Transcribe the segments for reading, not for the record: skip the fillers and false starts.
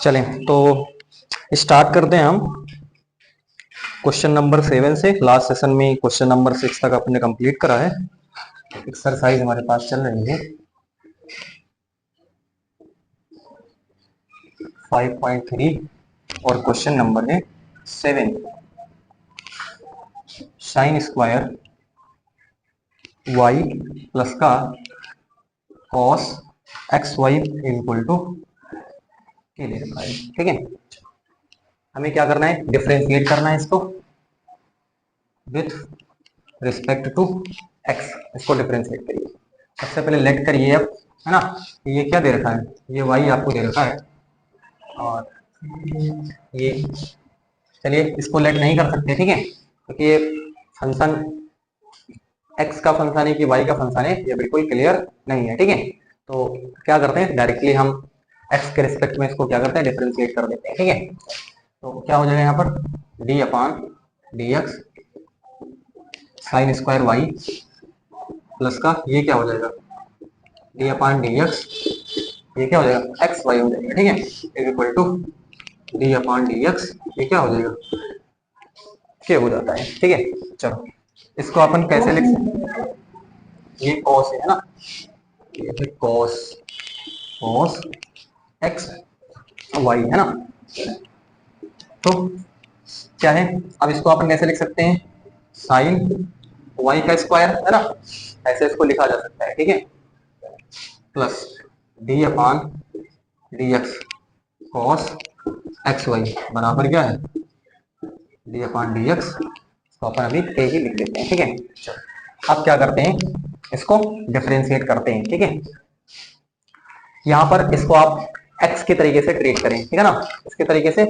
चलें तो स्टार्ट करते हैं हम क्वेश्चन नंबर 7 से। लास्ट सेशन में क्वेश्चन नंबर 6 तक अपने कंप्लीट करा है। एक्सरसाइज हमारे पास चल रही है 5.3 और क्वेश्चन नंबर है 7। साइन स्क्वायर y प्लस का cos X Y equal to K दे रखा है। ठीक है, हमें क्या करना है, डिफरेंशिएट करना है इसको विथ रिस्पेक्ट टू एक्स। इसको डिफरेंशिएट करिए। सबसे पहले लेट करिए अब, है ना। ये क्या दे रखा है, ये y आपको दे रखा है और ये, चलिए इसको लेट नहीं कर सकते, ठीक है, क्योंकि ये फंक्शन x का फंक्शन है कि y का फंक्शन है, ये बिल्कुल क्लियर नहीं है। ठीक है, तो क्या करते हैं, डायरेक्टली हम x के रिस्पेक्ट में इसको क्या करते हैं, डिफरेंशिएट कर देते हैं। ठीक है, तो क्या हो जाएगा यहाँ पर d upon D X sine square Y plus का ये क्या हो जाएगा d अपान डी एक्स, ये क्या हो जाएगा एक्स वाई हो जाएगा। ठीक है, is equal to d upon D X, ये क्या हो जाएगा के हो जाता है। ठीक है, चलो इसको अपन कैसे लिख सकते हैं, ये कॉस है ना, ये है कॉस कॉस एक्स वाई, है ना। तो क्या है, अब इसको अपन कैसे लिख सकते हैं, साइन वाई का स्क्वायर, है ना, ऐसे इसको लिखा जा सकता है। ठीक है, plus D upon D X cos X Y बराबर क्या है डी अपान डी एक्स, तो अपन अभी के ही लिख देते हैं। ठीक है, चलो अब क्या करते हैं, इसको डिफरेंशिएट करते हैं। ठीक है, यहाँ पर इसको आप x के तरीके से ट्रीट करें, ठीक है ना, इसके तरीके से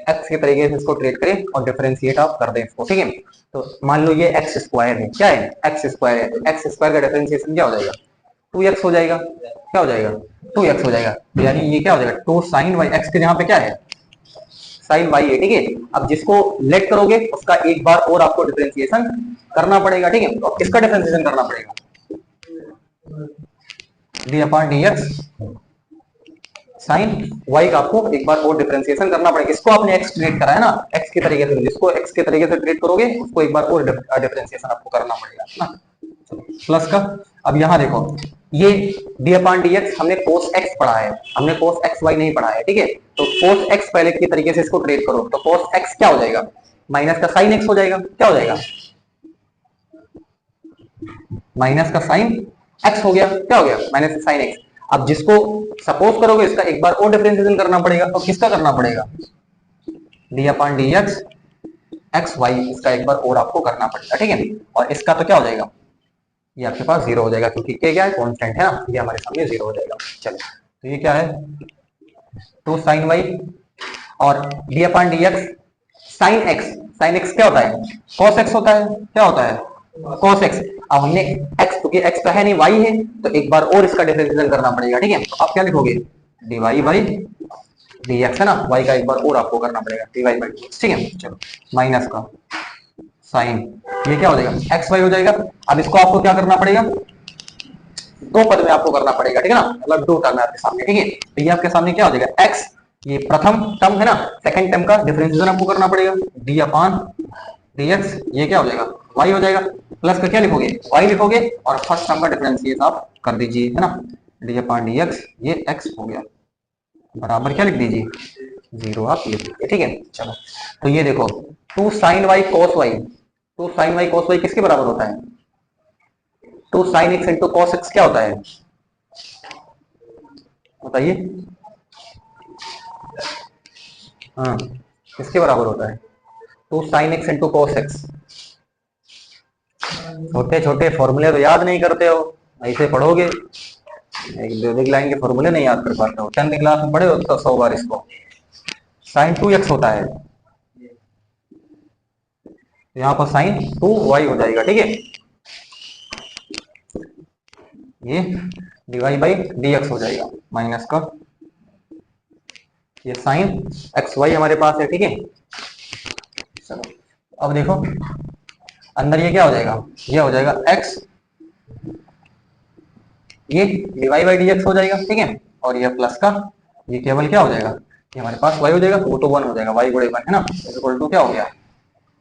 x के तरीके से इसको ट्रीट करें और डिफरेंशिएट आप कर दें इसको। ठीक है, तो मान लो ये एक्स स्क्वायर है, क्या है एक्स स्क्वायर है, तो एक्स स्क्वायर का डिफरेंशिएशन क्या हो जाएगा 2x हो जाएगा, क्या हो जाएगा 2x हो जाएगा, यानी ये क्या हो जाएगा 2 साइन वाई, एक्स के यहाँ पे क्या है साइन वाई है। ठीक है, अब जिसको लेट करोगे उसका एक बार और आपको डिफरेंशिएशन करना पड़ेगा। ठीक है, तो किसका डिफरेंशिएशन करना पड़ेगा D upon D X sign y का आपको एक बार और डिफरेंशिएशन करना पड़ेगा। इसको आपने x ट्रीट करा है ना, x के तरीके से, जिसको x के तरीके से ट्रीट करोगे उसको एक बार और डिफरेंशिएशन आपको करना पड़ेगा ना, प्लस का। अब यहाँ देखो ये d अपान dx हमने cos x पढ़ा है, हमने cos x y नहीं पढ़ा है। ठीक है, तो cos x पहले के तरीके से इसको ट्रीट करो, तो cos x क्या हो जाएगा माइनस का साइन x हो जाएगा, क्या हो जाएगा माइनस का साइन x हो गया, क्या हो गया माइनस का साइन x। अब जिसको सपोज करोगे इसका एक बार और डिफरेंशिएशन करना पड़ेगा, तो किसका करना पड़ेगा D upon D x x Y, इसका एक बार और आपको करना पड़ेगा। ठीक है, और इसका तो क्या हो जाएगा, ये आपके पास 0 हो जाएगा, क्योंकि के क्या है कांस्टेंट है ना, ये हमारे सामने 0 हो जाएगा। चलो तो ये क्या है 2 साइन वाई और D upon D X sine x क्या होता है कॉस एक्स होता है, क्या होता है cos x। अब हमने x, क्योंकि x तो है नहीं y है, तो एक बार और इसका डिफरेंशिएशन करना पड़ेगा। ठीक है, तो आप क्या लिखोगे dy बाई dx, है ना, y का एक बार और आपको करना पड़ेगा dy बाई dx। ठीक है, चलो माइनस का साइन, ये क्या हो जाएगा x y हो जाएगा। अब इसको आपको क्या करना पड़ेगा, दो पद में आपको करना पड़ेगा। ठीक है ना, मतलब दो टर्म है आपके सामने। ठीक है, तो ये आपके सामने क्या हो जाएगा x, ये प्रथम टर्म है ना, सेकंड टर्म का डिफरेंशिएशन आपको करना पड़ेगा d अपान dx, ये क्या हो जाएगा y हो जाएगा, प्लस का क्या लिखोगे y लिखोगे और फर्स्ट टर्म का डिफरेंशिएट आप कर दीजिए, है ना, d अपान dx, ये x हो गया बराबर क्या लिख दीजिए 0 आप लिख दीजिए। ठीक है, चलो तो ये देखो 2 sin y cos y, 2 sin y cos y किसके बराबर होता है 2 sin x into cos x, क्या होता है बताइए, हाँ किसके बराबर होता है 2 sin x into cos x। छोटे छोटे फॉर्मूले तो याद नहीं करते हो, ऐसे पढ़ोगे एक लाइन के फॉर्मूले नहीं याद कर पाते हो, 10th क्लास में पढ़े हो तो 100 बार इसको। साइन 2x होता है, यहाँ पर साइन 2y हो जाएगा। ठीक है, ये dy बाई dx हो जाएगा माइनस का ये साइन एक्स वाई हमारे पास है। ठीक है, चलो अब देखो अंदर ये क्या हो जाएगा, ये हो जाएगा x, ये dy बाई dx हो जाएगा। ठीक है, और ये प्लस का ये केवल क्या हो जाएगा ये हमारे पास y हो जाएगा, वो तो 1 हो जाएगा, y गुणे 1 है ना, इक्वल टू क्या हो गया,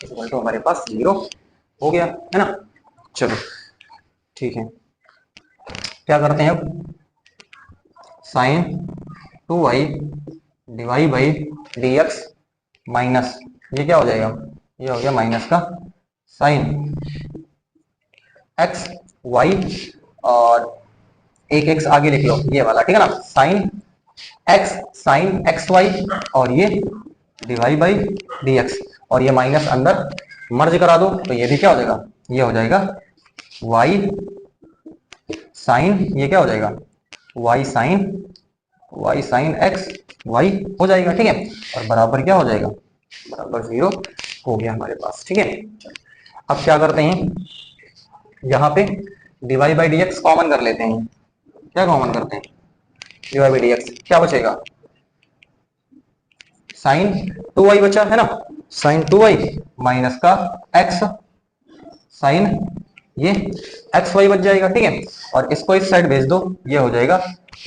इक्वल टू हमारे पास 0 हो गया है ना। चलो ठीक है, क्या करते हैं अब, sine 2y divide by D X minus, ये क्या हो जाएगा, ये हो गया माइनस का साइन एक्स वाई, और एक एक्स आगे लिख लो ये वाला, ठीक है ना, sine X sine X Y, और ये डिवाइड बाई डी एक्स, और ये माइनस अंदर मर्ज करा दो, तो ये भी क्या हो जाएगा, ये हो जाएगा वाई साइन, ये क्या हो जाएगा वाई साइन एक्स वाई हो जाएगा, ठीक है, और बराबर क्या हो जाएगा, बराबर 0 हो गया हमारे पास, ठीक है। अब क्या करते हैं, यहाँ पे divide by D x common कर लेते हैं, क्या कॉमन करते हैं, डिवाइड बाई डी एक्स क्या बचेगा, साइन 2y बचा है ना, साइन 2y माइनस का x साइन ये एक्स वाई बच जाएगा, ठीक है, और इसको इस साइड भेज दो, ये हो जाएगा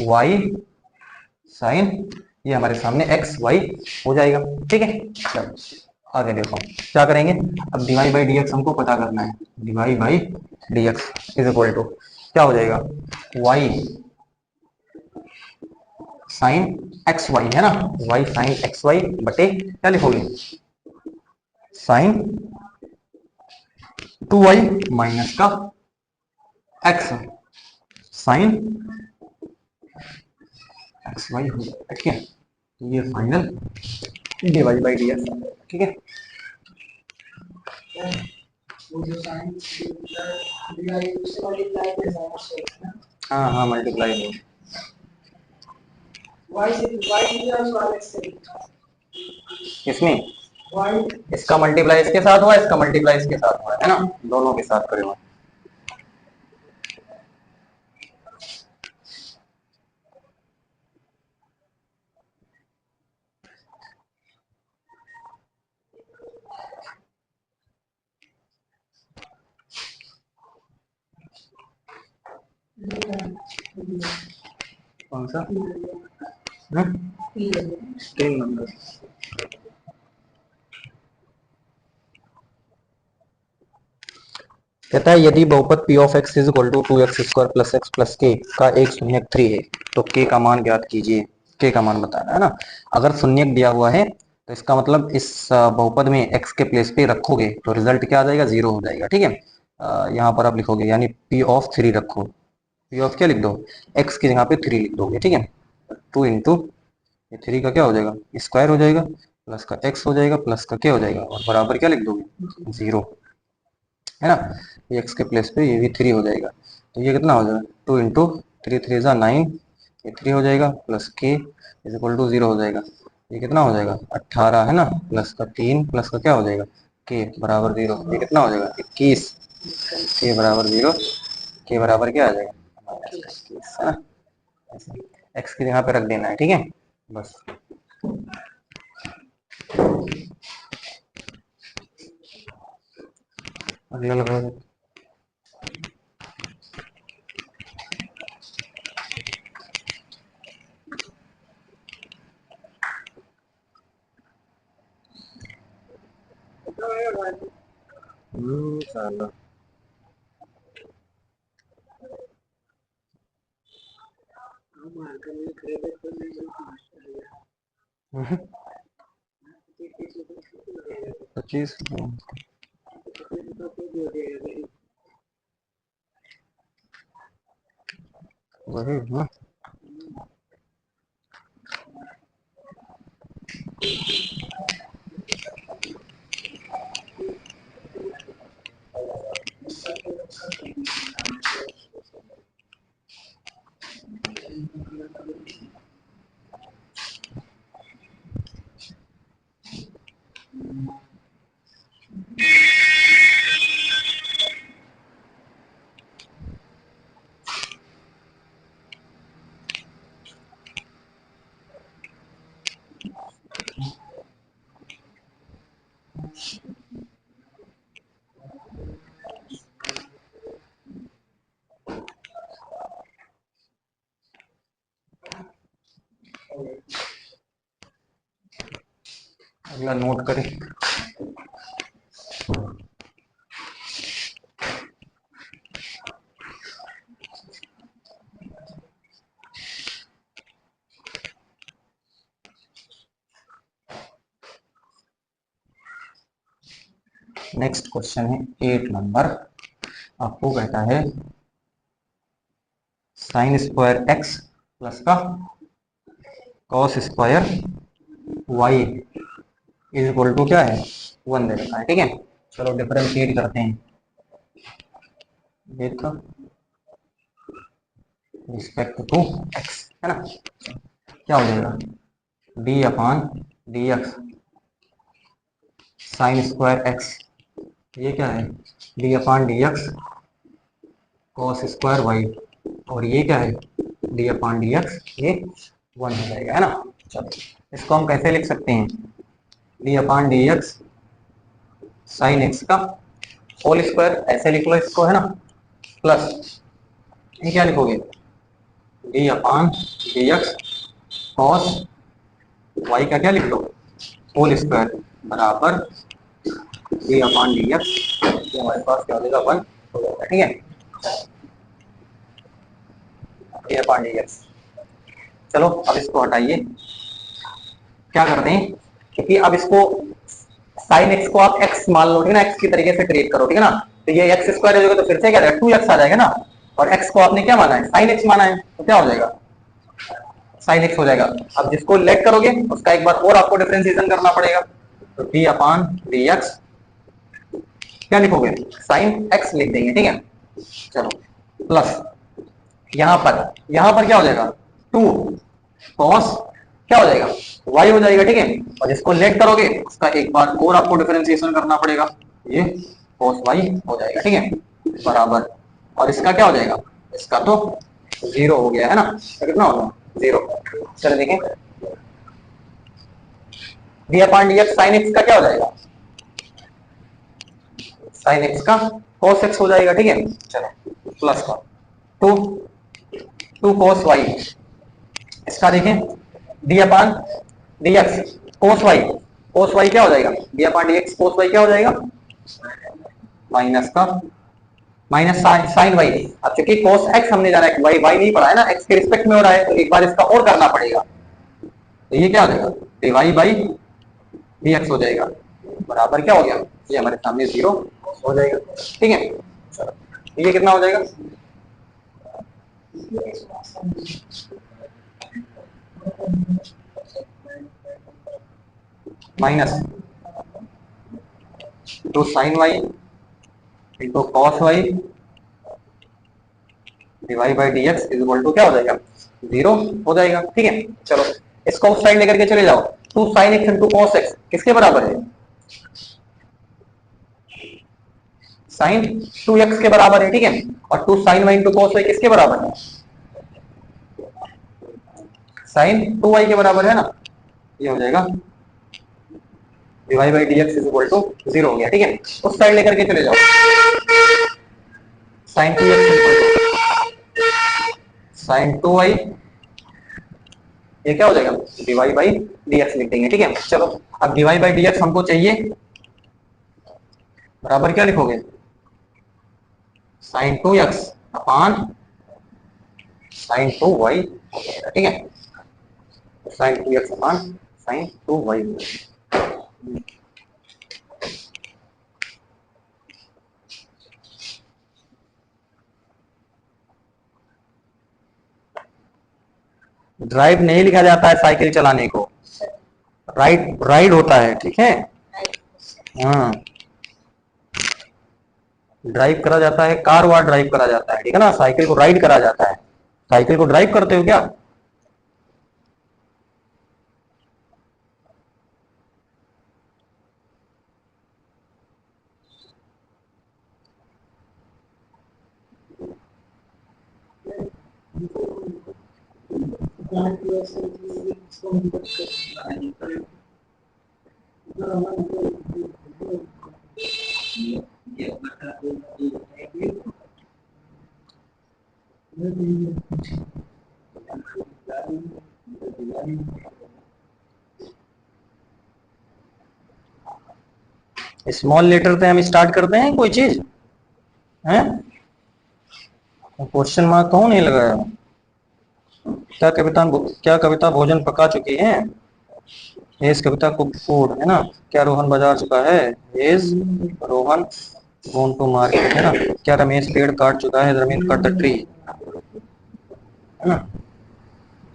y साइन, ये हमारे सामने एक्स वाई हो जाएगा, ठीक है। चलो आगे देखो क्या करेंगे, अब डिवाइड बाई डी एक्स हमको पता करना है, divide by D X is equal to क्या हो जाएगा, y साइन एक्स वाई है ना, y साइन एक्स वाई बटे क्या लिखोगे, साइन 2y माइनस का x साइन एक्स वाई हो जाएगा, ठीक है, तो ये final divide by D x, ठीक है। हाँ हाँ मल्टीप्लाई हो, इसमें इसका मल्टीप्लाई इसके साथ हुआ, इसका मल्टीप्लाई इसके साथ हुआ है ना, दोनों के साथ करे हुए, कौन सा 3 नंबर, कहता है यदि बहुपद p of x is equal to 2x square plus x plus k का एक शून्यक 3 है, तो k का मान ज्ञात कीजिए, k का मान बताना है ना। अगर शून्यक दिया हुआ है तो इसका मतलब इस बहुपद में x के प्लेस पे रखोगे तो रिजल्ट क्या आ जाएगा, 0 हो जाएगा, ठीक है। यहाँ पर आप लिखोगे यानी p ऑफ 3 रखो, p ऑफ क्या लिख दो, x की जगह पे 3 लिख दोगे, ठीक है, 2 इंटू ये 3 का क्या हो जाएगा, स्क्वायर हो जाएगा, प्लस का x हो जाएगा, प्लस का क्या हो जाएगा, और बराबर क्या लिख दोगे 0, है ना, ये x के प्लेस पे ये भी 3 हो जाएगा, तो ये कितना हो जाएगा, 2 इंटू 3 3 ज़ा 9, ये 3 हो जाएगा, plus k is equal to 0 हो जाएगा, ये कितना हो जाएगा 18 है ना, प्लस का 3 प्लस का क्या हो जाएगा k बराबर 0, ये कितना हो जाएगा 21, k बराबर 0, k बराबर क्या आ जाएगा -21 है ना, x की जगह पे रख देना है, ठीक है, बस। अगला लगा साला हम्म, 25 वही ना, अगला नोट करें। नेक्स्ट क्वेश्चन है 8 नंबर। आपको कहता है साइन स्क्वायर एक्स प्लस का cos square Y is equal to क्या है 1 दे रखा है। ठीक है, चलो डिफरेंशिएट करते हैं। विथ रिस्पेक्ट टू एक्स है ना, क्या हो जाएगा D upon D X sine square X, ये क्या है D upon D X cos square Y, और ये क्या है डी अपान डी एक्स, ये 1 हो जाएगा है ना। चलो इसको हम कैसे लिख सकते हैं, D upon D X sine x का होल स्क्वायर ऐसे लिख लो इसको है ना, प्लस ये क्या लिखोगे D upon D X cos Y का क्या लिख लो होल स्क्वायर बराबर डी अपान डी एक्स, ये हमारे पास क्या हो जाएगा 1 हो जाएगा। ठीक है, डी अपान डी एक्स। चलो अब इसको हटाइए, क्या करते हैं, क्योंकि अब इसको साइन एक्स को आप एक्स मान लो ठीक है ना, एक्स की तरीके से ट्रीट करो ठीक है ना, तो ये एक्स स्क्वायर हो जाएगा तो फिर से क्या रहेगा 2x आ जाएगा ना, और एक्स को आपने क्या माना है साइन एक्स माना है, तो क्या हो जाएगा साइन एक्स हो जाएगा। अब जिसको लेट करोगे उसका एक बार और आपको डिफरेंशिएशन करना पड़ेगा, तो डी अपान डी एक्स क्या लिखोगे साइन एक्स लिख देंगे। ठीक है, चलो प्लस यहां पर क्या हो जाएगा 2 कॉस क्या हो जाएगा y हो जाएगा। ठीक है, और जिसको लेट करोगे उसका एक बार और आपको डिफरेंशिएशन करना पड़ेगा, ये cos y हो जाएगा। ठीक है, बराबर, और इसका क्या हो जाएगा, इसका तो 0 हो गया है ना, कितना हो गया 0। चलो देखें D upon D X sine x का क्या हो जाएगा, साइन एक्स का cos x हो जाएगा। ठीक है, चलो प्लस का 2 cos y, इसका देखें D upon D x cos y क्या हो जाएगा D upon D x cos y क्या हो जाएगा माइनस का माइनस साइन वाई। अब चूंकि कोस एक्स हमने जाना है वाई वाई नहीं पढ़ा है ना, एक्स के रिस्पेक्ट में हो रहा है, तो एक बार इसका और करना पड़ेगा, तो ये क्या हो जाएगा D Y by D X हो जाएगा, बराबर क्या हो गया ये हमारे सामने 0 हो जाएगा। ठीक है, चलो ये कितना हो जाएगा minus 2 sine Y into cos Y divide by D X is equal to क्या हो जाएगा 0 हो जाएगा। ठीक है, चलो इसको उस साइड लेकर के चले जाओ, 2 sine x into cos x किसके बराबर है साइन 2x के बराबर है। ठीक है, और 2 sine Y into cos Y किसके बराबर है साइन 2y के बराबर है ना, ये हो जाएगा divide by D X is equal to 0 हो गया। ठीक है, उस साइड लेकर के चले जाओ, sign 2x equal to sign 2y, ये क्या हो जाएगा डिवाइड बाई डी एक्स लिख देंगे। ठीक है, चलो अब डिवाइड बाई डी एक्स हमको चाहिए, बराबर क्या लिखोगे साइन 2x अपान साइन 2y। ठीक है, साइन 2x अपान साइन 2y। ड्राइव नहीं लिखा जाता है साइकिल चलाने को, राइड राइड होता है। ठीक है, हाँ ड्राइव करा जाता है, कार वार ड्राइव करा जाता है, ठीक है ना, साइकिल को राइड करा जाता है। साइकिल को ड्राइव करते हो क्या स्मॉल लेटर से हम स्टार्ट करते हैं कोई चीज है। क्वेश्चन मार्क कौन नहीं लगाया? क्या कविता भोजन पका चुकी है? इस कविता को फूड है ना। क्या रोहन बाजार चुका है? Is Rohan gone to market है ना। क्या रमेश पेड़ काट चुका है? रमेश कट द ट्री है ना।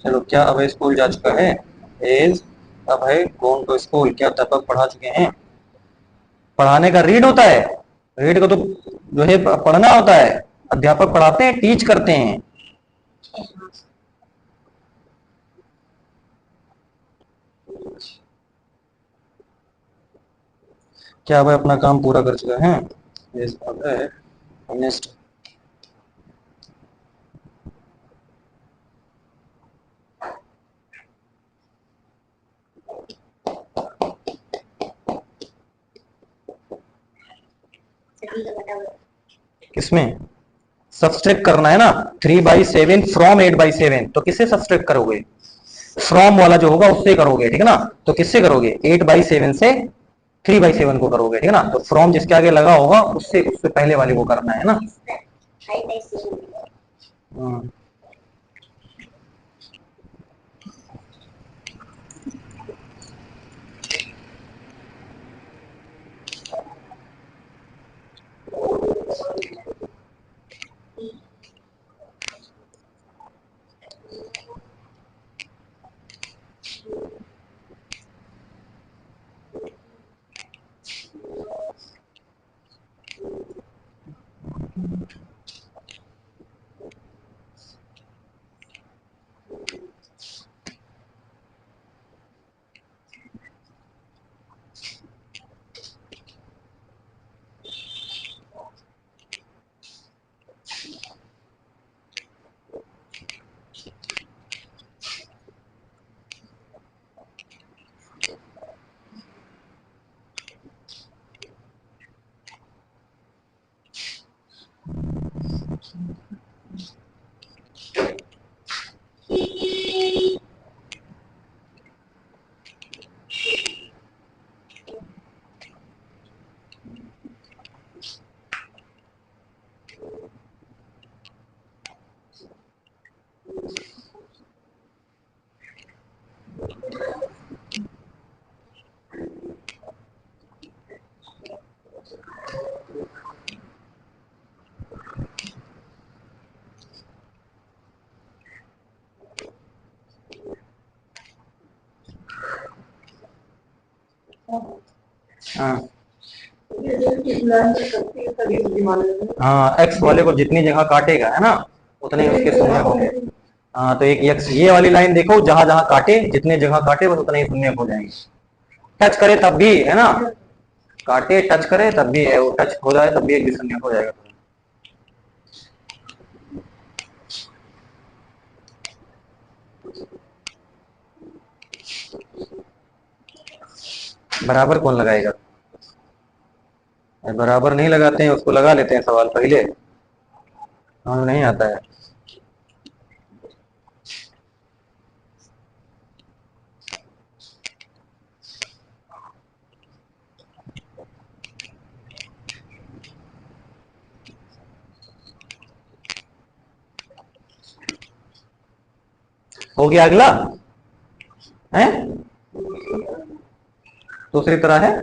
चलो, क्या अभय स्कूल जा चुका है? Is Abhay gone to school. क्या अध्यापक पढ़ा चुके हैं? पढ़ाने का रीड होता है, रीड को तो जो है पढ़ना होता है। अध्यापक पढ़ाते हैं, टीच करते हैं। क्या वह अपना काम पूरा कर चुका है? Yes, अभय finished। किसमें सब्सट्रैक्ट करना है ना? 3/7 फ्रॉम 8/7, तो किससे सब्सट्रैक्ट करोगे? फ्रॉम वाला जो होगा उससे करोगे, ठीक है ना। तो किससे करोगे? 8/7 से 3/7 को करोगे, ठीक है ना। तो फ्रॉम जिसके आगे लगा होगा उससे उससे पहले वाले को करना है ना। हाँ, एक्स वाले को जितनी जगह काटेगा है ना उतने उसके शून्य होंगे। हाँ, तो एक एक्स ये वाली लाइन देखो, जहां जहां काटे, जितने जगह काटे बस उतने ही शून्य हो जाएंगे। टच करे तब भी है ना, काटे टच करे तब भी है, वो टच हो जाए तब भी एक भी शून्य हो जाएगा। बराबर कौन लगाएगा? बराबर नहीं लगाते हैं, उसको लगा लेते हैं सवाल पहले, हमें नहीं आता है। हो गया अगला है, दूसरी तरह है।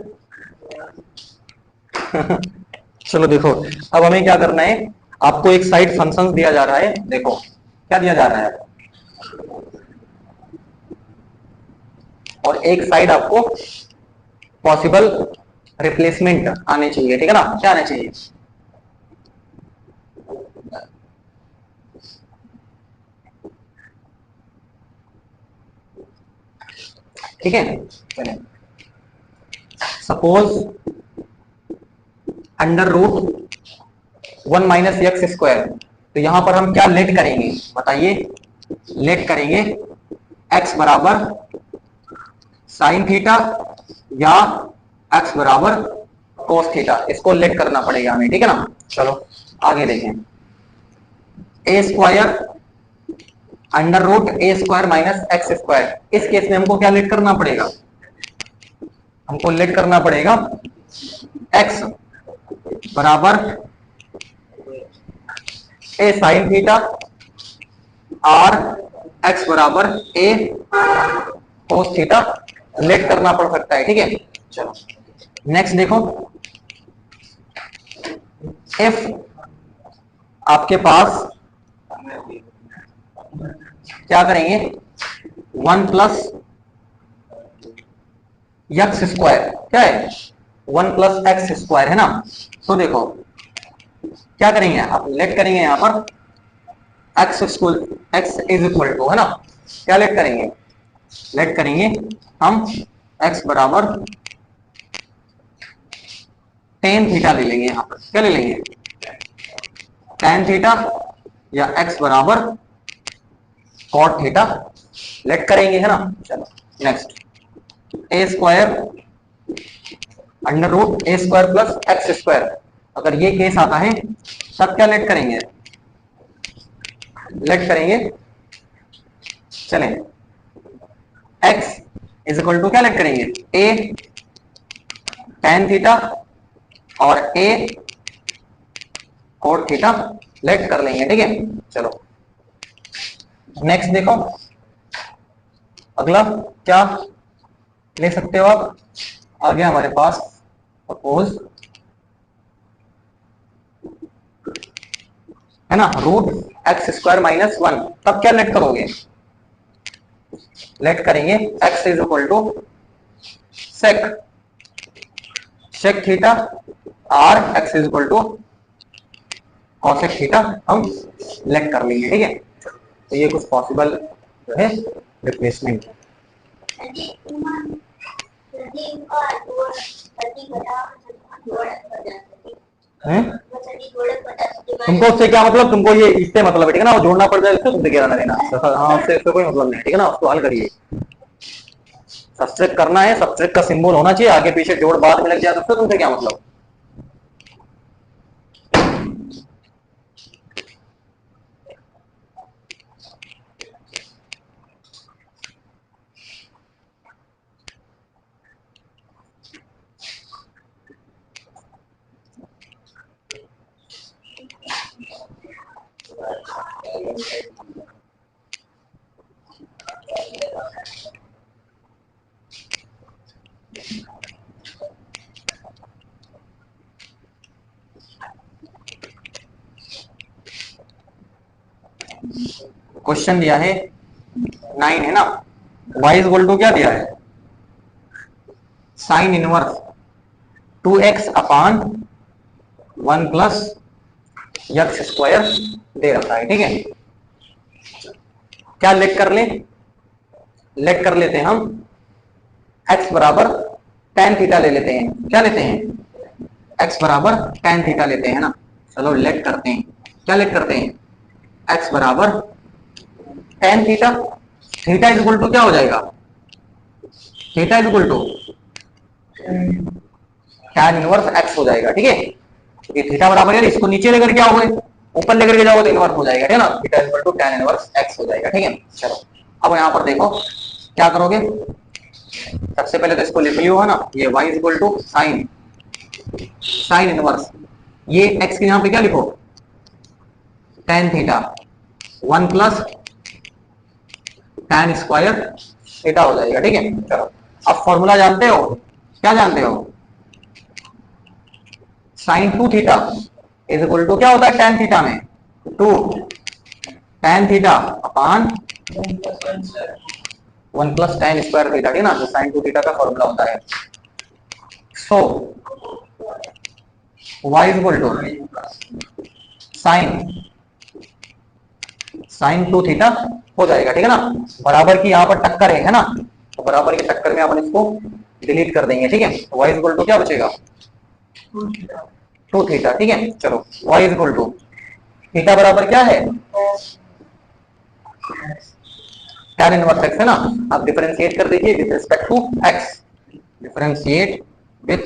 चलो देखो, अब हमें क्या करना है, आपको एक साइड फंक्शन दिया जा रहा है। देखो क्या दिया जा रहा है, और एक साइड आपको पॉसिबल रिप्लेसमेंट आने चाहिए, ठीक है ना। क्या आने चाहिए? ठीक है, सपोज √1 - तो यहां पर हम क्या लेट करेंगे बताइए? लेट करेंगे x बराबर साइन थीटा या x बराबर कोस थीटा, इसको लेट करना पड़ेगा हमें, ठीक है ना। चलो आगे देखें, a² √a² - x²। इस केस में हमको क्या लेट करना पड़ेगा? हमको लेट करना पड़ेगा एक्स बराबर ए साइन थीटा और एक्स बराबर ए कोस थीटा लेट करना पड़ सकता है, ठीक है। चलो नेक्स्ट देखो, इफ आपके पास क्या करेंगे 1 प्लस एक्स स्क्वायर, क्या है 1 प्लस एक्स स्क्वायर है ना। तो देखो क्या करेंगे, आप लेट करेंगे यहां पर एक्स इज इक्वल टू, है ना, क्या लेट करेंगे, लेट करेंगे हम एक्स बराबर टेन थीटा ले लेंगे, यहां पर क्या ले लेंगे टेन थीटा या एक्स बराबर कॉट थीटा लेट करेंगे, है ना। चलो नेक्स्ट ए स्क्वायर अंडर रूट ए स्क्वायर प्लस एक्स स्क्वायर, अगर ये केस आता है तब क्या लेट करेंगे, लेट करेंगे चलें एक्स इज इक्वल टू क्या लेट करेंगे ए टेन थीटा और ए कोट थीटा लेट कर लेंगे, ठीक है। चलो नेक्स्ट देखो, अगला क्या ले सकते हो आप, आगे हमारे पास सपोज है ना रूट एक्स स्क्वायर माइनस 1, तब क्या लेट करोगे, लेट करेंगे X is equal to sec theta और X is equal to cosec theta हम लेट कर लेंगे, ठीक है। तो ये कुछ पॉसिबल जो है रिप्लेसमेंट है। तुमको उससे क्या मतलब, तुमको ये इससे मतलब है, ठीक है ना, वो जोड़ना पड़ जाए उससे तुमसे गिराना देना, हाँ उससे कोई मतलब नहीं, ठीक है ना, उसको हल करिए, सब्ट्रैक्ट करना है, सब्ट्रैक्ट का सिंबल होना चाहिए, आगे पीछे जोड़ बाद में लग जाए तो तुमसे क्या मतलब। क्वेश्चन दिया है 9 है ना, y इज इक्वल टू क्या दिया है साइन इनवर्स 2x अपान 1 प्लस एक्स स्क्वायर दे रखा है, ठीक है। क्या लेट कर ले, लेट कर लेते हैं हम x बराबर tan थीटा ले लेते हैं, क्या लेते हैं x बराबर tan थीटा लेते हैं ना। चलो लेट करते हैं, क्या लेट करते हैं x बराबर tan theta, theta is equal to क्या हो जाएगा, theta is equal to tan inverse x हो जाएगा, ठीक है। ये थीटा बराबर है, इसको नीचे लेकर क्या होगा, ऊपर लेकर के जाओगे तो इनवर्स हो जाएगा, ठीक है ना, theta is equal to tan inverse x हो जाएगा, ठीक है। चलो अब यहाँ पर देखो क्या करोगे, सबसे पहले तो इसको लिख लियो, है ना, ये y is equal to sine inverse, ये x के यहाँ पे क्या लिखो tan theta 1 plus tan square theta हो जाएगा, ठीक है। चलो अब फॉर्मूला जानते हो, क्या जानते हो sine 2 theta is equal to क्या होता है tan थीटा में 2 tan theta upon 1 plus tan square theta, ठीक है ना, जो साइन 2 थीटा का फॉर्मूला होता है। So y is equal to sine 2 theta हो जाएगा, ठीक है ना। बराबर की यहाँ पर टक्कर है ना, तो बराबर की टक्कर में अपन इसको डिलीट कर देंगे, ठीक है। y इज इक्वल टू क्या बचेगा 2 थीटा, ठीक है। चलो y is equal to theta बराबर क्या है tan इनवर्स x है ना, आप डिफरेंशिएट कर दीजिए with respect to x, differentiate with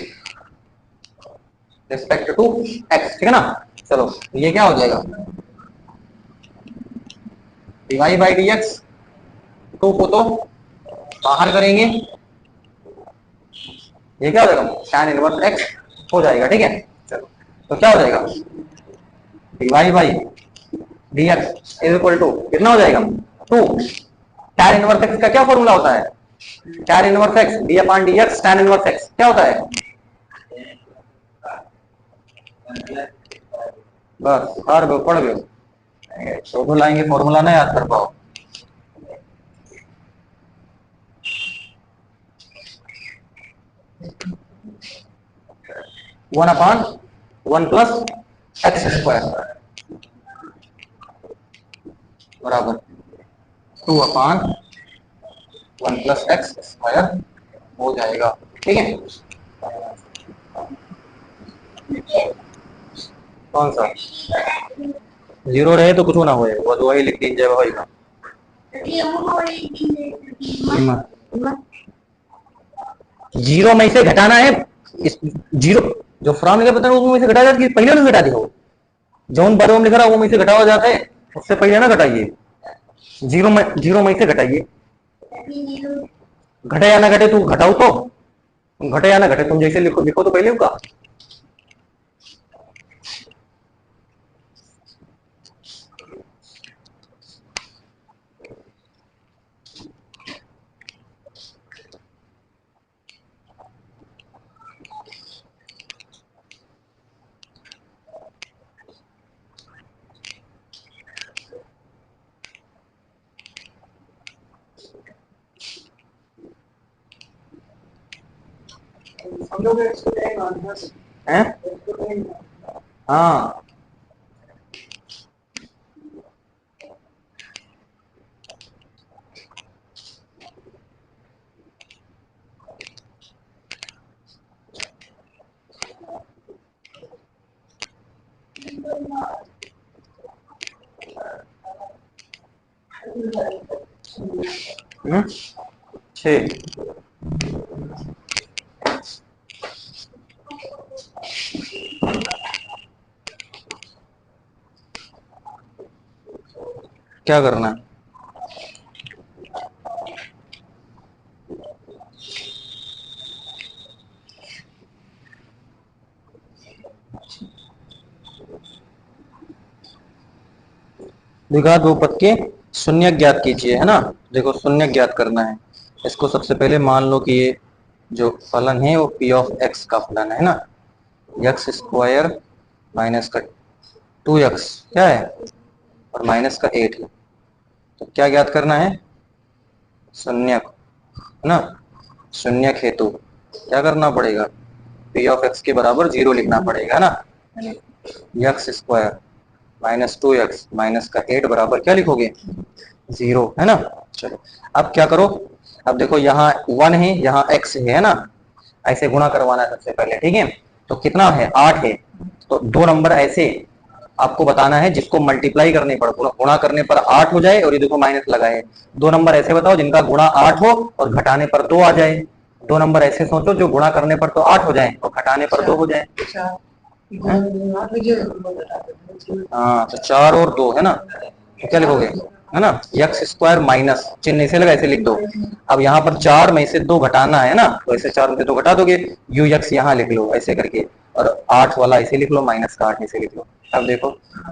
respect to x, ठीक है ना। चलो ये क्या हो जाएगा dy बाई dx, 2 को तो बाहर करेंगे, ये क्या हो जाएगा tan इनवर्स x हो जाएगा, ठीक है। चलो, तो क्या हो जाएगा, dy by dx is equal to कितना हो जाएगा, 2 tan इनवर्स x का क्या फॉर्मूला होता है, tan inverse x d upon dx tan inverse x क्या होता है, बस हर गो पढ़ गए, तो बुलाएंगे फॉर्मूला ना याद कर पाओ। One upon 1 plus x square बराबर 2 अपान 1 प्लस एक्स स्क्वायर हो जाएगा, ठीक है। कौन सा जीरो रहे तो कुछ ना होए, वो तो वही लिख दीजिए वही का। जीरो में से घटाना है, इस जीरो जो फॉर्मूला पता है उसमें से घटा जाती है, पहले ना घटा दियो, जौन बारे में लिख रहा है वो में से घटावा जाता है, उससे पहले ना घटाइए, जीरो में से घटाइए, घटे या ना घटे तू घटाओ, तो घटे या ना घटे तुम जैसे लिखो लिखो तो पहले होगा। हैं? हाँ छः क्या करना है, द्विघात बहुपद के शून्य ज्ञात कीजिए, है ना। देखो शून्य ज्ञात करना है, इसको सबसे पहले मान लो कि ये जो फलन है वो p ऑफ x का फलन है ना, एक्स स्क्वायर माइनस का 2x क्या है और माइनस का 8 है, तो क्या ज्ञात करना है, शून्यक, है ना। शून्यक हेतु क्या करना पड़ेगा, p ऑफ x के बराबर 0 लिखना पड़ेगा ना, x square minus 2x minus का 8 बराबर क्या लिखोगे, 0, है ना। चलो अब क्या करो, अब देखो यहाँ 1 है यहाँ x है ना, ऐसे गुणा करवाना है सबसे पहले, ठीक है। तो कितना है, 8 है, तो दो नंबर ऐसे आपको बताना है जिसको मल्टीप्लाई करने पर गुणा करने पर 8 हो जाए, और ये देखो माइनस लगा है, दो नंबर ऐसे बताओ जिनका गुणा 8 हो और घटाने पर 2 आ जाए, दो नंबर ऐसे सोचो जो गुणा करने पर तो 8 हो जाए और घटाने पर 2 हो जाए। हाँ तो 4 और 2 है ना, तो क्या लिखोगे, है ना, एक्स स्क्वायर माइनस चिन्ह ऐसे लगा ऐसे लिख दो। अब यहाँ पर 4 में से 2 घटाना है ना, तो ऐसे 4 में से 2 घटा दोगे, यू एक्स यहाँ लिख लो ऐसे करके, और 8 वाला ऐसे लिख लो, माइनस का 8 ऐसे लिख लो। अब देखो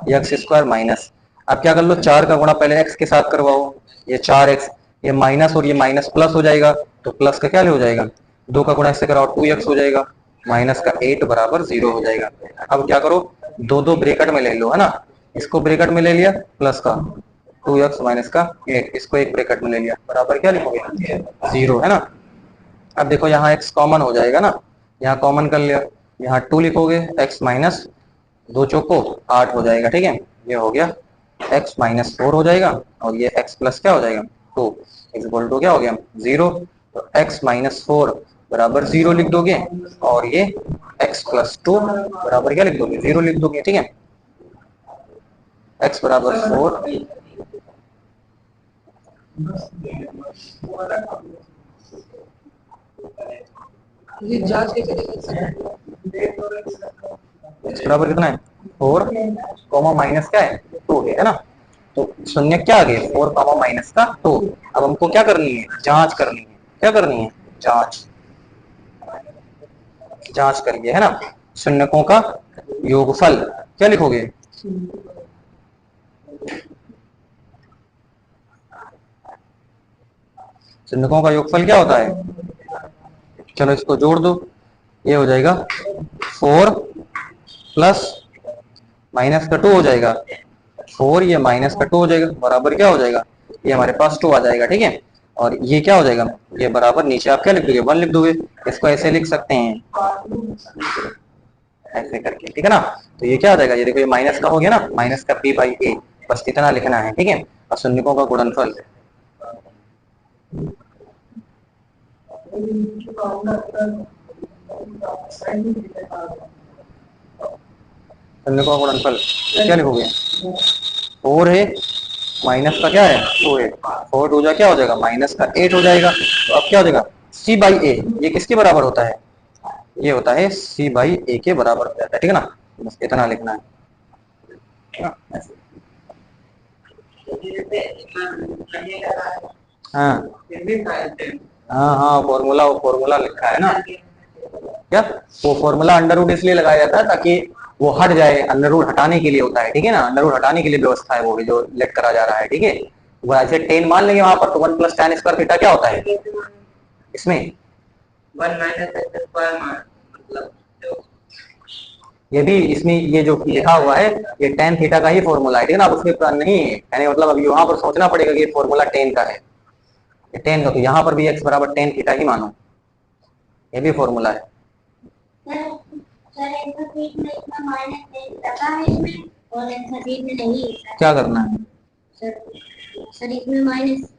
एक्स स्क्वायर माइनस, अब क्या कर लो, 4 का गुणा पहले एक्स के साथ करवाओ, ये 4x, ये माइनस और ये माइनस प्लस हो जाएगा, तो प्लस का क्या हो जाएगा, 2 का गुणा इससे कराओ 2x हो जाएगा, माइनस का 8 बराबर 0 हो जाएगा। अब क्या करो, दो दो ब्रैकेट में ले लो, है ना, इसको ब्रैकेट में ले लिया प्लस का 2x माइनस का 8, इसको एक ब्रैकेट में ले लिया, बराबर क्या लिखोगे, 0, है ना। अब देखो यहाँ x कॉमन हो जाएगा ना, यहाँ कॉमन कर लिया, यहाँ 2 लिखोगे, x माइनस 2 चौको 8 हो जाएगा, ठीक है, ये हो गया x माइनस 4 हो जाएगा, और ये x प्लस क्या हो जाएगा 2 इक्वल टू क्या हो गया 0, तो x माइनस 4 बराबर 0 लिख दोगे, और ये x प्लस 2 बराबर क्या लिख दोगे 0 लिख दोगे, ठीक है। x बराबर 4, ये जांच कैसे कर सकते हैं, x बराबर कितना है 4 कॉमा माइनस क्या है 2 है ना, तो शून्य क्या आ गया 4 कॉमा माइनस का 2। अब हमको क्या करनी है, जांच करनी है, क्या करनी है, जांच, जांच करिए, है ना। शून्यकों का योगफल क्या लिखोगे? शून्यकों का योगफल क्या होता है? चलो इसको जोड़ दो, ये हो जाएगा 4 प्लस माइनस का 2 हो जाएगा 4, ये माइनस का 2 हो जाएगा, बराबर क्या हो जाएगा? ये हमारे पास 2 आ जाएगा, ठीक है। और ये क्या हो जाएगा? ये बराबर नीचे आप क्या लिख दोगे? 1 लिख दोगे। इसको ऐसे लिख सकते हैं ऐसे करके, ठीक है ना। तो ये क्या हो जाएगा? ये देखो, ये माइनस का हो गया ना, माइनस का p बाई a, बस इतना लिखना है, ठीक है। और शून्यकों का गुणनफल शून्यकों का गुणनफल क्या लिखोगे? 4 है, माइनस का क्या है 2 है, 4 टू जा क्या हो जाएगा? माइनस का 8 हो जाएगा। तो अब क्या हो जाएगा? c बाई a, ये किसके बराबर होता है? ये होता है c बाई a के बराबर हो जाता है, ठीक है ना। बस इतना लिखना है। हाँ हाँ हाँ, फॉर्मूला लिखा है ना। क्या वो फॉर्मूला अंडर रूट इसलिए लगाया जाता है ताकि वो हट जाए, अंडर रूट हटाने के लिए होता है, ठीक है ना। अंडर रूट हटाने के लिए व्यवस्था है वो भी जो लेट करा जा रहा है, ठीक है। वो ऐसे 10 मान लेंगे वहां पर, तो 1 प्लस tan स्क्वायर थीटा क्या होता है इसमें? 1 माइनस x स्क्वायर, मतलब ये भी इसमें ये जो लिखा हुआ है ये tan थीटा का ही फॉर्मूला है, ठीक है ना। अब उसमें नहीं है, यानी मतलब अब यहाँ पर सोचना पड़ेगा कि ये फॉर्मूला tan का है, ये tan का, तो यहाँ पर भी x बराबर tan थीटा ही मानो, ये भी फॉर्मूला है। क्या करना है सर इसमें माइनस?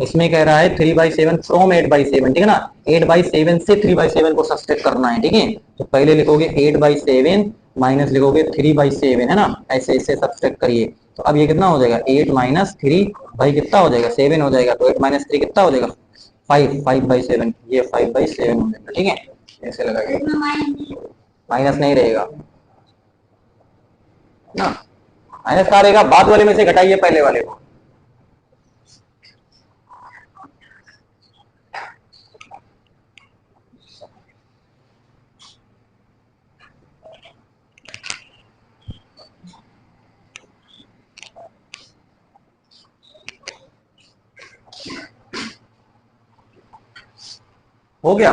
इसमें कह रहा है 3/7 फ्रॉम 8/7, ठीक है ना। 8/7 से 3/7 को सब्सट्रैक्ट करना है, ठीक है। तो पहले लिखोगे 8/7 माइनस लिखोगे 3/7, है ना। ऐसे ऐसे सब्सट्रैक्ट करिए। तो अब ये कितना हो जाएगा? 8 माइनस 3 भाई कितना हो जाएगा? 7 हो जाएगा। तो 8 माइनस 3 कितना हो जाएगा? 5/7, ये 5/7 हो जाएगा, ठीक है। ऐसे लगाइए, माइनस नहीं रहेगा ना, माइनस कहाँ रहेगा? बाद वाले में से घटाइए पहले वाले को। हो गया?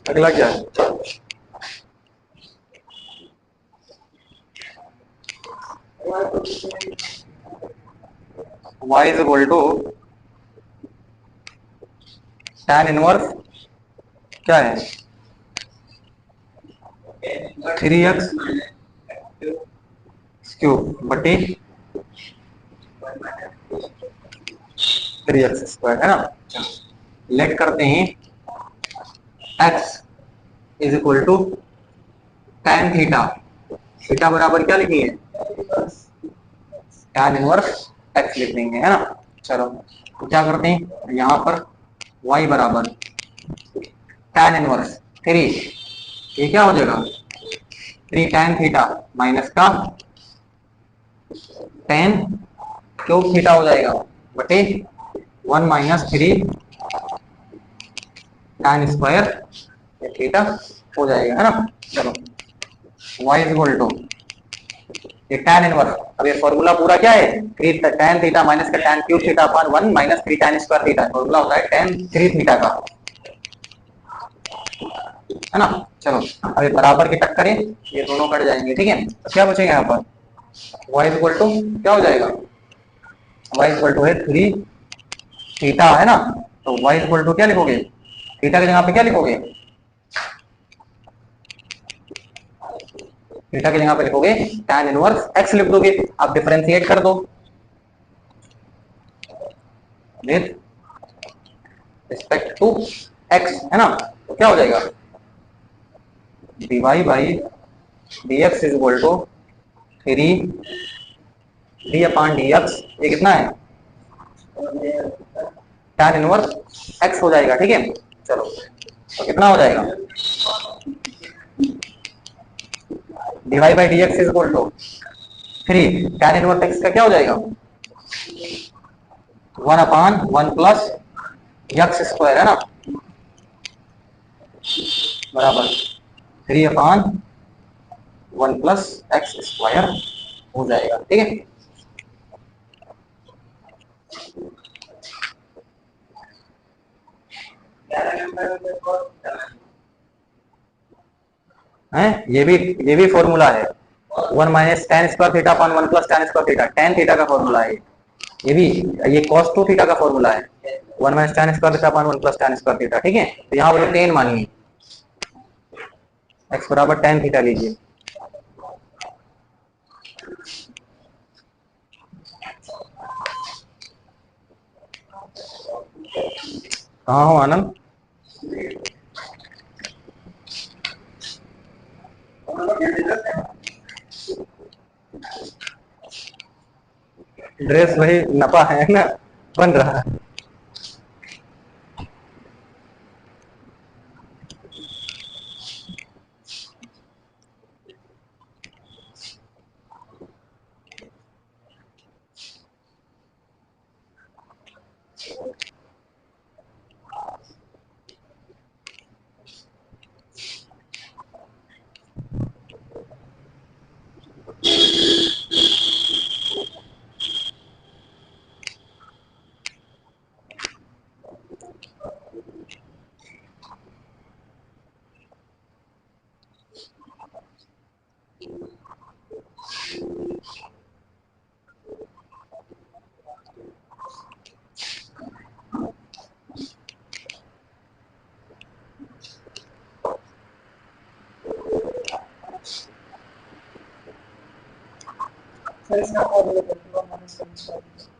अगला क्या है? y is equal to tan inverse क्या है? 3x क्यूब बटे 3x स्क्वायर, है ना। लेट करते हैं x is equal to tan theta, theta बराबर क्या लिखेंगे? tan इनवर्स x लिख देंगे, है ना। चलो तो क्या करते हैं, यहाँ पर y बराबर tan इनवर्स 3, ये क्या हो जाएगा? 3 tan थीटा माइनस का tan क्यूब थीटा हो जाएगा बटे 1 माइनस 3 tan स्क्वायर थीटा हो जाएगा, है ना। चलो y इज इक्वल टू ये tan इनवर्स, अब ये फॉर्मूला पूरा क्या है? 3 tan थीटा माइनस का tan cube theta upon 1 minus 3 tan square theta, formula होता है tan 3 थीटा का, है ना। चलो अब ये बराबर की टक्कर है, ये दोनों कट जाएंगे, ठीक है। तो क्या बचेगा यहाँ पर? y इज इक्वल टू क्या हो जाएगा? y इज इक्वल टू है 3 थीटा, है ना। तो y इज इक्वल टू क्या लिखोगे? थीटा की जगह पे क्या लिखोगे? थीटा की जगह पे लिखोगे tan इनवर्स x लिख दोगे। आप डिफरेंशिएट कर दो विद रिस्पेक्ट टू x, है ना। तो क्या हो जाएगा? dy by dx is equal to 3 d upon dx, ये कितना है? tan इनवर्स x हो जाएगा, ठीक है। चलो तो कितना हो जाएगा? dy by dx is equal to 3 tan inverse X का क्या हो जाएगा 1/1 + x² है ना, बराबर 3/1 + x² हो जाएगा। ठीक है, ये भी फॉर्मूला है 1 - tan² theta upon 1 + tan² theta, tan theta का फॉर्मूला है ये भी, ये cos2 थीटा का फॉर्मूला है 1 - tan² theta upon 1 + tan² theta. ठीक है, तो यहाँ पर tan मानिए x बराबर tan थीटा लीजिए। कहाँ हो आनंद? ड्रेस वही नपा है ना, बन रहा है।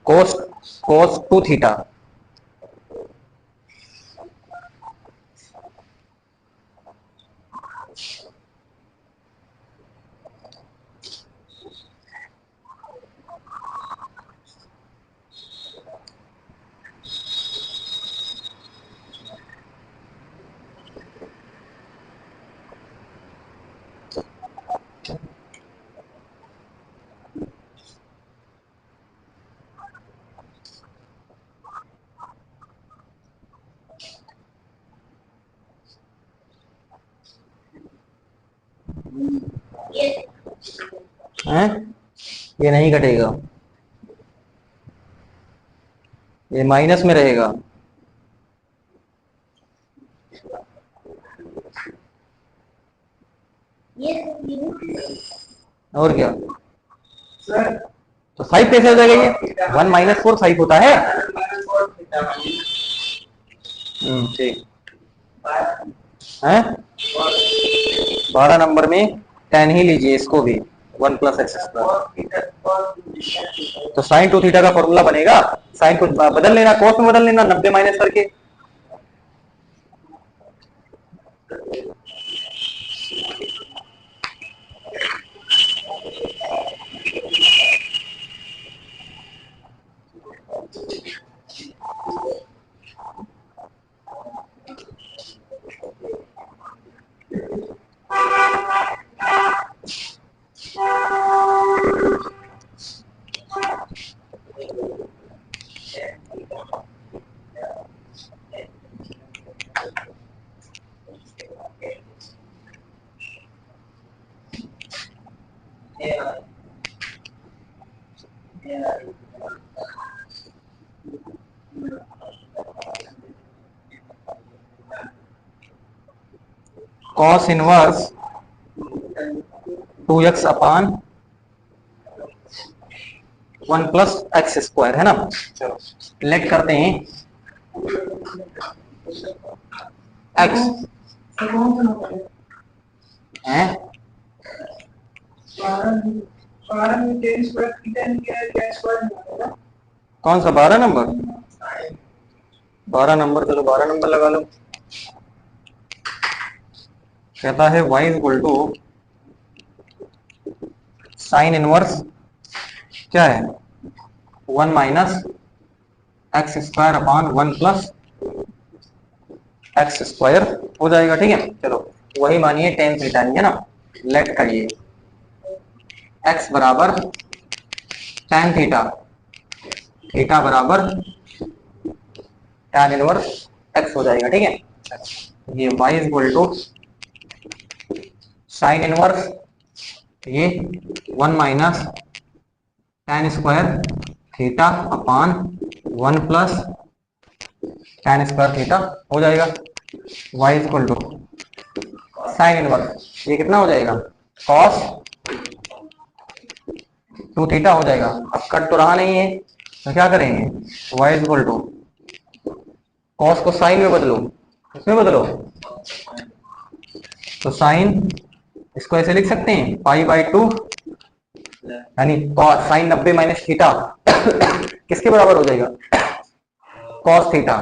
cos 2 थीटा है, ये नहीं घटेगा, ये माइनस में रहेगा। और क्या तो 5 कैसे हो जाएगा, ये 1 - 4 5 होता है। ठीक है, 12 नंबर में tan ही लीजिए इसको भी 1 + x²। तो sin 2 थीटा का फॉर्मूला बनेगा, साइन को बदल लेना, cos में बदल लेना 90 माइनस करके। cos inverse 2x upon 1 + x² है ना। चलो लेट करते हैं x है, कौन सा 12 नंबर, 12 नंबर, चलो 12 नंबर लगा लो। कहता है y = साइन इनवर्स क्या है 1 - x² अपॉन 1 + x² हो जाएगा। ठीक है, चलो वही मानिए tan थीटा है ना, लेट करिए x बराबर tan थीटा, थीटा बराबर tan इनवर्स x हो जाएगा। ठीक है, ये y is equal to sine inverse ये 1 minus tan square theta upon 1 plus tan square theta हो जाएगा। y is equal to sine inverse ये कितना हो जाएगा, cos 2 थीटा हो जाएगा। अब कट तो रहा नहीं है तो क्या करेंगे, y is equal to cos को साइन में बदलो, इसमें बदलो तो साइन इसको ऐसे लिख सकते हैं π/2 यानी साइन 90 माइनस थीटा किसके बराबर हो जाएगा, cos थीटा।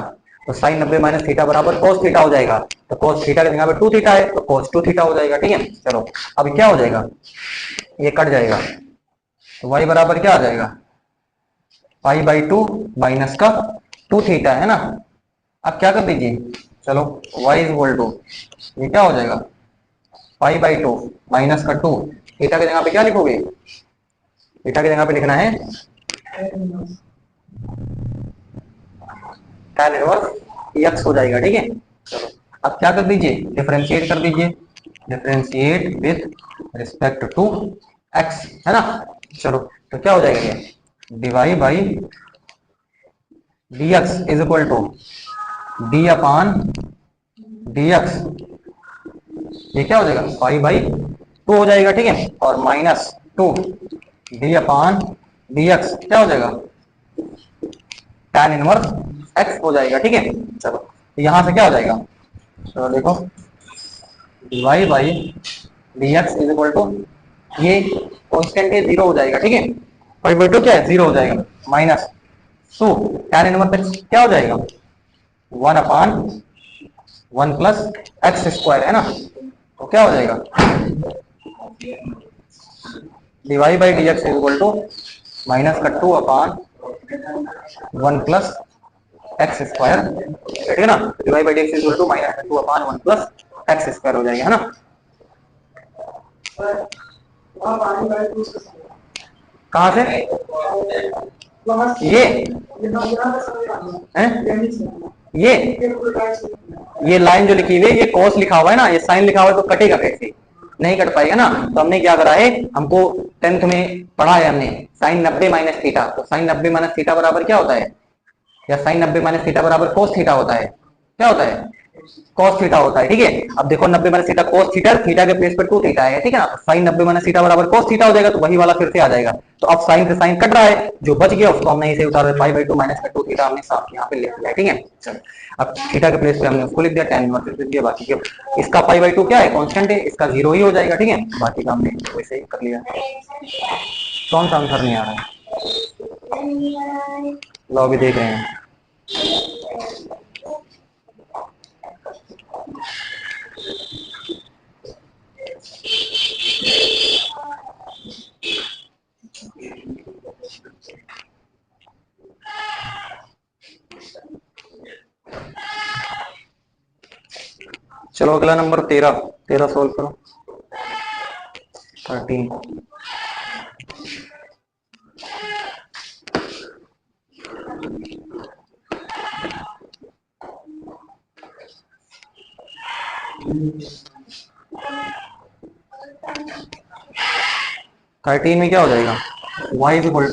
तो साइन 90 माइनस थीटा बराबर cos थीटा हो जाएगा। तो cos थीटा की जगह पे 2 थीटा है तो cos 2 थीटा हो जाएगा। ठीक है, चलो अब क्या हो जाएगा, ये कट जाएगा तो y बराबर क्या आ जाएगा, π/2 माइनस का 2 थीटा है ना। अब क्या कर दीजिए, चलो y इज इक्वल टू ये क्या हो जाएगा, π/2 माइनस का 2, थीटा की जगह पे क्या लिखोगे, थीटा की जगह पे लिखना है tan इनवर्स x हो जाएगा। ठीक है, चलो अब क्या कर दीजिए, डिफरेंशिएट कर दीजिए, differentiate with respect to x है ना। चलो तो क्या हो जाएगा, ये divide by dx is equal to d upon dx, ये क्या हो जाएगा π/2 हो जाएगा। ठीक है, और माइनस 2 d अपान dx क्या हो जाएगा, tan इनवर्स x हो जाएगा। ठीक है, चलो तो यहां से क्या हो जाएगा, चलो देखो divide by dx is equal to ये कांस्टेंट है 0 हो जाएगा। ठीक है, π/2 क्या है 0 हो जाएगा, माइनस 2 tan इनवर्स x क्या हो जाएगा 1 अपान 1 प्लस एक्स स्क्वायर है ना। तो क्या हो जाएगा, divide by dx is equal to minus का 2 अपान 1 प्लस एक्स स्क्वायर। ठीक है ना, divide by dx is equal to minus का 2 अपान 1 प्लस एक्स स्क्वायर हो जाएगा है ना। कहां से ये लाइन जो लिखी हुई है, ये कॉस लिखा हुआ है ना, ये साइन लिखा हुआ है तो कटेगा कैसे, नहीं कट पाएगा ना। तो हमने क्या करा है, हमको 10th में पढ़ा है हमने साइन 90 माइनस थीटा, तो साइन 90 माइनस थीटा बराबर क्या होता है, या साइन 90 माइनस थीटा बराबर कोस थीटा होता है। क्या होता है, cos थीटा होता है। ठीक है, अब देखो 90 minus theta cos theta, theta के प्लेस पर 2 थीटा है। ठीक है ना, साइन 90 माइनस थीटा बराबर cos थीटा हो जाएगा, तो वही वाला फिर से आ जाएगा। तो अब साइन से साइन कट रहा है, जो बच गया उसको हमने इसे उतार π/2 माइनस का 2 थीटा हमने साफ यहाँ पे लिख दिया। ठीक है, चलो अब थीटा के प्लेस पे हमने उसको लिख दिया tan इनवर्स लिख दिया, बाकी के इसका π/2 क्या है कांस्टेंट है, इसका 0 ही हो जाएगा। ठीक है, बाकी का हमने वैसे ही कर लिया। कौन सा आंसर नहीं आ रहा है, लो अभी देख रहे हैं। चलो अगला नंबर 13 सोल्व करो। 13 13 में क्या हो जाएगा, y इज इक्वल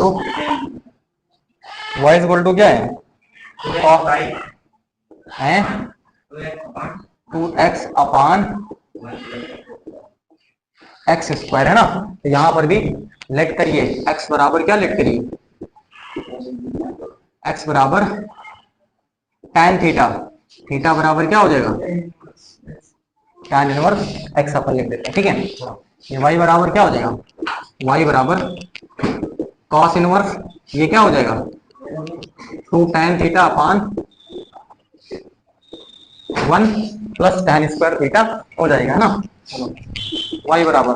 टू क्या है 2x अपान एक्स स्क्वायर है ना। तो यहां पर भी लेट करिए x बराबर क्या लेट करिए, x बराबर tan थीटा, थीटा बराबर क्या हो जाएगा tan इनवर्स x अपन लिख देते हैं। ठीक है, ये y बराबर क्या हो जाएगा, y बराबर cos इनवर्स ये क्या हो जाएगा 2 tan theta upon 1 plus tan square theta हो जाएगा है ना। y बराबर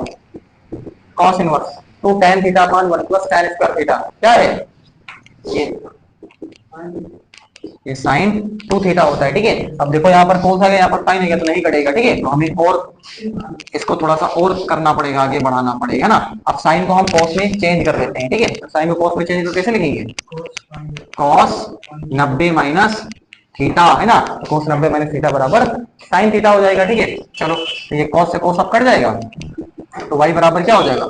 cos inverse 2 tan theta upon 1 plus tan square theta क्या है, ये ये साइन 2 थीटा होता है, ठीक है। अब देखो यहाँ पर cos आ गया, यहाँ पर साइन आ गया, तो नहीं कटेगा, ठीक है। तो हमें और इसको थोड़ा सा और करना पड़ेगा, आगे बढ़ाना पड़ेगा ना। अब साइन को हम cos में चेंज कर देते हैं, ठीक है। साइन को cos में चेंज कर कैसे लिखेंगे, cos 90 माइनस थीटा, है ना। cos 90 माइनस थीटा बराबर साइन थीटा हो जाएगा, ठीक है। चलो तो ये cos से cos अब कट जाएगा, तो y बराबर क्या हो जाएगा,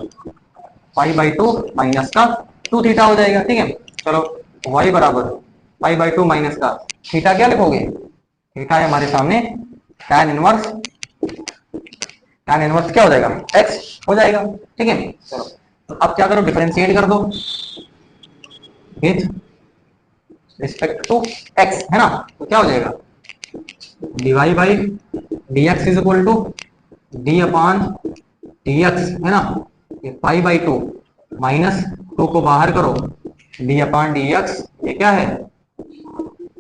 पाई बाई 2 माइनस का 2 थीटा हो जाएगा, ठीक है। चलो y बराबर पाई बाई 2 माइनस का थीटा क्या लिखोगे, थीटा है हमारे सामने tan इनवर्स, tan इनवर्स क्या हो जाएगा, x हो जाएगा, ठीक है। चलो तो अब क्या करो, डिफरेंशिएट कर दो विथ रिस्पेक्ट टू x, है ना। तो क्या हो जाएगा, dy by dx is equal to d upon dx, है ना। ये पाई बाई 2 माइनस 2 को बाहर करो, d अपान dx, ये क्या है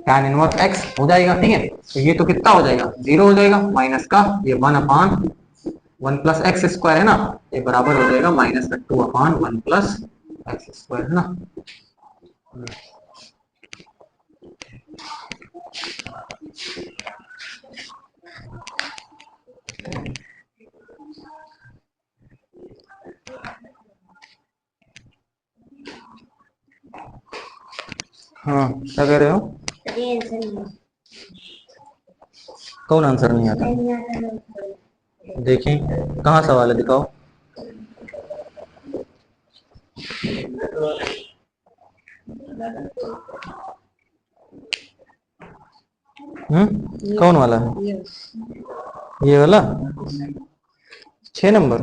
tan इनवर्स x हो जाएगा, ठीक है। तो ये तो कितना हो जाएगा, 0 हो जाएगा, माइनस का ये 1 अपान 1 प्लस एक्स स्क्वायर, है ना। ये बराबर हो जाएगा माइनस का 2 अपान 1 प्लस एक्स स्क्वायर, है ना। हाँ क्या कह रहे हो, कौन आंसर नहीं आता, देखें कहाँ सवाल है, दिखाओ। कौन वाला है, ये वाला 6 नंबर।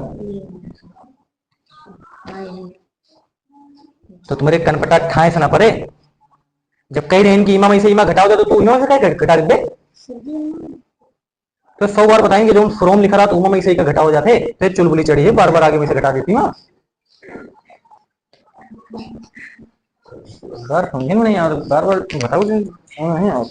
तो तुम्हारे कनपटा ठाए से ना पड़े, जब कह रहे हैं कि ईमा में से ईमा घटाओगे तो तू ईमा से क्या घटा दे, तो 100 बार बताएंगे जो फ्रोम लिखा रहा तो उमा में से का घटा हो जाते, फिर चुलबुली चढ़ी है, बार बार आगे में से घटा देती ना, बार समझे नहीं यार, बार बार घटाओ नहीं यार।